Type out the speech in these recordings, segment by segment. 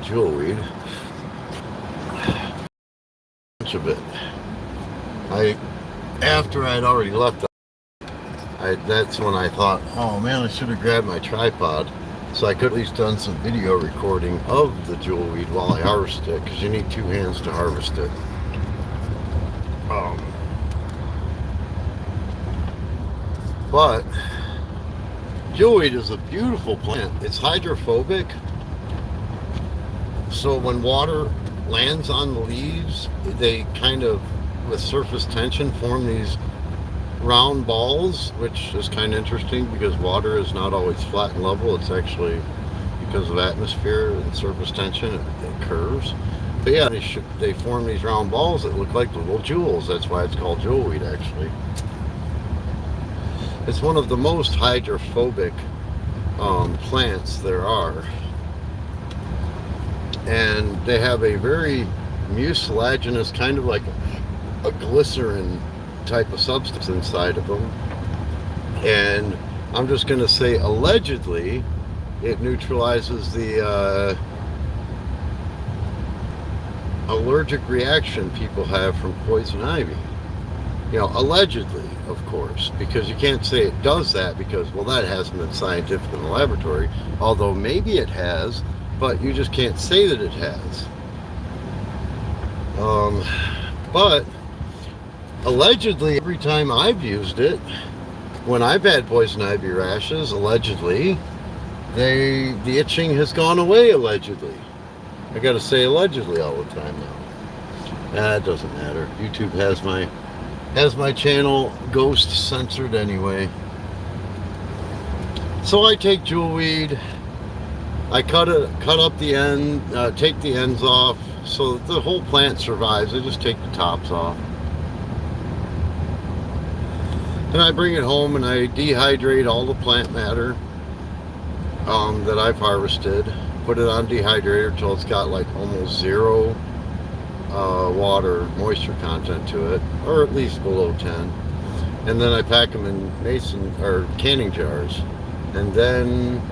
jewelweed. Bunch of it. After I'd already left, that's when I thought, oh man, I should have grabbed my tripod so I could at least done some video recording of the jewelweed while I harvest it, because you need two hands to harvest it. But jewelweed is a beautiful plant. It's hydrophobic, so when water lands on the leaves, they kind of, with surface tension, form these round balls, which is kind of interesting because water is not always flat and level. It's actually, because of atmosphere and surface tension, it curves. But yeah, they form these round balls that look like little jewels. That's why it's called jewelweed, actually. It's one of the most hydrophobic plants there are. And they have a very mucilaginous, kind of like a glycerin type of substance inside of them. And I'm just going to say, allegedly, it neutralizes the allergic reaction people have from poison ivy. You know, allegedly, of course, because you can't say it does that because, well, that hasn't been scientific in the laboratory, although maybe it has, but you just can't say that it has. But allegedly, every time I've used it, when I've had poison ivy rashes, allegedly, the itching has gone away, allegedly. I gotta say allegedly all the time now. It doesn't matter. YouTube has my channel ghost censored anyway. So I take jewelweed, I cut up the end, take the ends off so that the whole plant survives. I just take the tops off. And I bring it home and I dehydrate all the plant matter that I've harvested. Put it on dehydrator until it's got like almost zero water moisture content to it, or at least below 10. And then I pack them in mason or canning jars, and then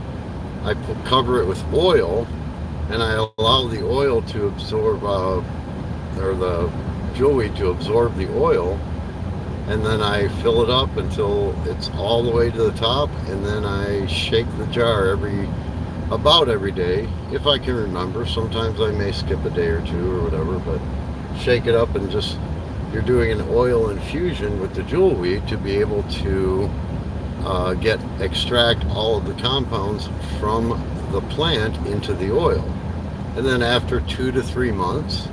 I cover it with oil, and I allow the oil to absorb, or the jewelweed to absorb the oil, and then I fill it up until it's all the way to the top, and then I shake the jar about every day, if I can remember. Sometimes I may skip a day or two or whatever, but shake it up, and just, you're doing an oil infusion with the jewelweed to be able to extract all of the compounds from the plant into the oil. And then after 2 to 3 months,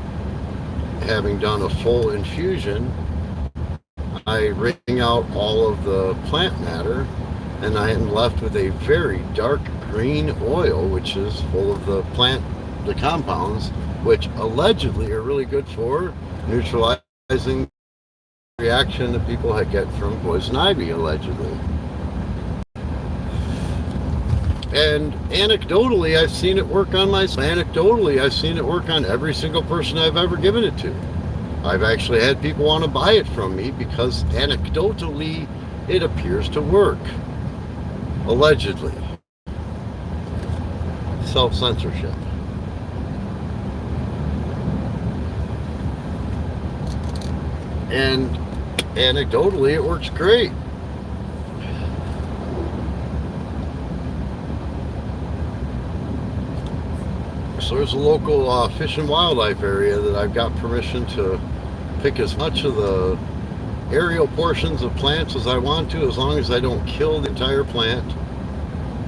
having done a full infusion, I wring out all of the plant matter, and I am left with a very dark green oil, which is full of the compounds, which allegedly are really good for neutralizing the reaction that people get from poison ivy, allegedly. And anecdotally, I've seen it work on myself. Anecdotally, I've seen it work on every single person I've ever given it to. I've actually had people want to buy it from me because anecdotally it appears to work. Allegedly. Self-censorship. And anecdotally it works great. So there's a local fish and wildlife area that I've got permission to pick as much of the aerial portions of plants as I want to, as long as I don't kill the entire plant.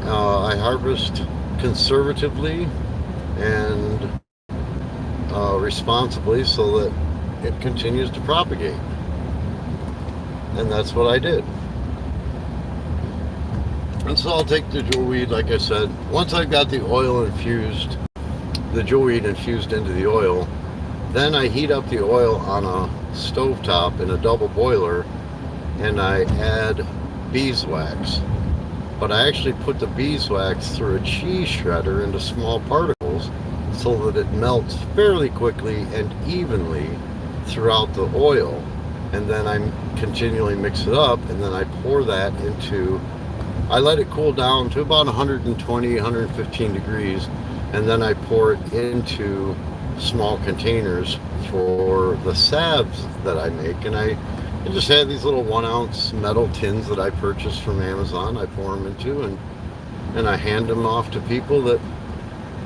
I harvest conservatively and responsibly so that it continues to propagate. And that's what I did. And so I'll take the jewelweed, like I said, once I've got the oil infused, the jewelweed infused into the oil, then I heat up the oil on a stovetop in a double boiler, and I add beeswax. But I actually put the beeswax through a cheese shredder into small particles so that it melts fairly quickly and evenly throughout the oil. And then I continually mix it up, and then I pour that into, I let it cool down to about 120, 115 degrees, and then I pour it into small containers for the salves that I make. And I just have these little 1 ounce metal tins that I purchased from Amazon. I pour them into, and I hand them off to people that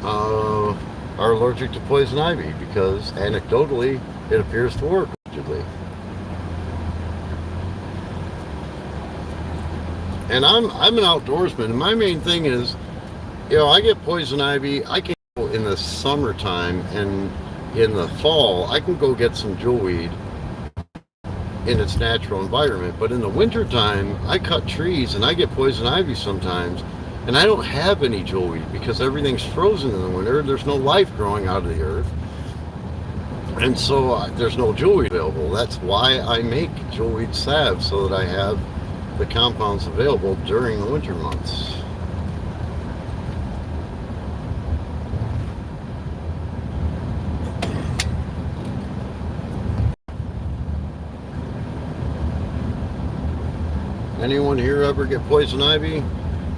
are allergic to poison ivy, because anecdotally it appears to work. And I'm an outdoorsman, and my main thing is, I get poison ivy. I can go in the summertime, and in the fall I can go get some jewelweed in its natural environment. But in the wintertime, I cut trees and I get poison ivy sometimes, and I don't have any jewelweed because everything's frozen in the winter. There's no life growing out of the earth, and so there's no jewelweed available. That's why I make jewelweed salve, so that I have the compounds available during the winter months. Anyone here ever get poison ivy?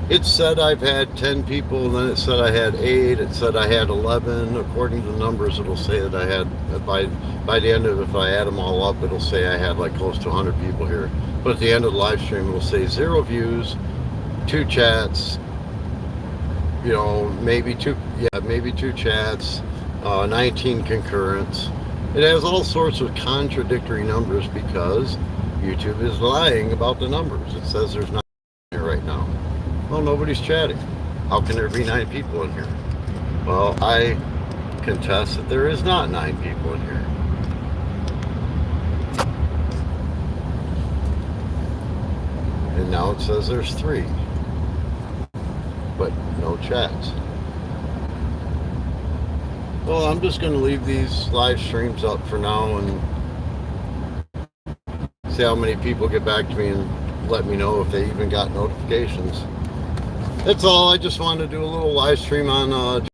It said I've had 10 people, then it said I had 8, it said I had 11. According to the numbers, it'll say that I had, by the end of it, if I add them all up, it'll say I had like close to 100 people here. But at the end of the live stream, it'll say 0 views, 2 chats, maybe two chats, 19 concurrents. It has all sorts of contradictory numbers because YouTube is lying about the numbers. It says there's 9 here right now. Well, nobody's chatting. How can there be 9 people in here? Well, I contest that there is not 9 people in here. And now it says there's 3, but no chats. Well, I'm just going to leave these live streams up for now and see how many people get back to me and let me know if they even got notifications. That's all. I just wanted to do a little live stream on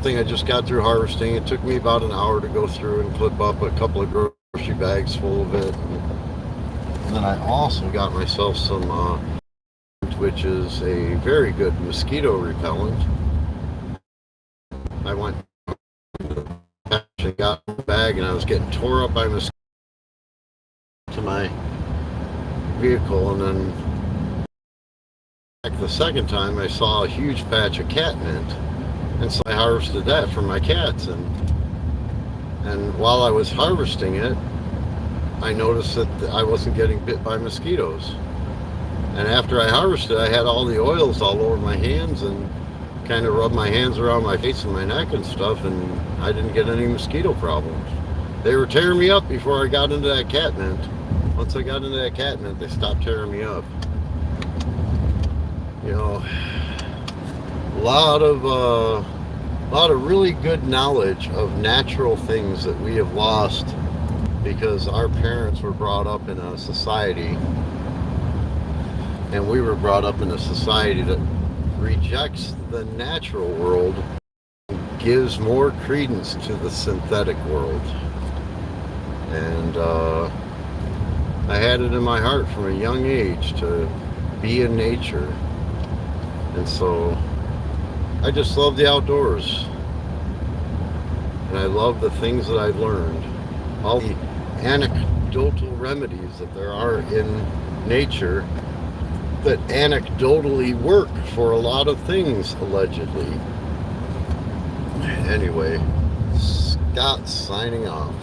thing I just got through harvesting. It took me about an hour to go through and clip up a couple of grocery bags full of it. And then I also got myself some, which is a very good mosquito repellent. I went and got a bag, and I was getting tore up by mosquitoes to my vehicle, and then the second time I saw a huge patch of catmint, and so I harvested that for my cats. And while I was harvesting it, I noticed that I wasn't getting bit by mosquitoes. And after I harvested, I had all the oils all over my hands and kind of rubbed my hands around my face and my neck and stuff, and I didn't get any mosquito problems. They were tearing me up before I got into that catmint. Once I got into that catmint, they stopped tearing me up. A lot of really good knowledge of natural things that we have lost because our parents were brought up in a society, and we were brought up in a society that rejects the natural world, gives more credence to the synthetic world. And I had it in my heart from a young age to be in nature. And so I just love the outdoors. And I love the things that I've learned. All the anecdotal remedies that there are in nature that anecdotally work for a lot of things, allegedly. Anyway, Scott signing off.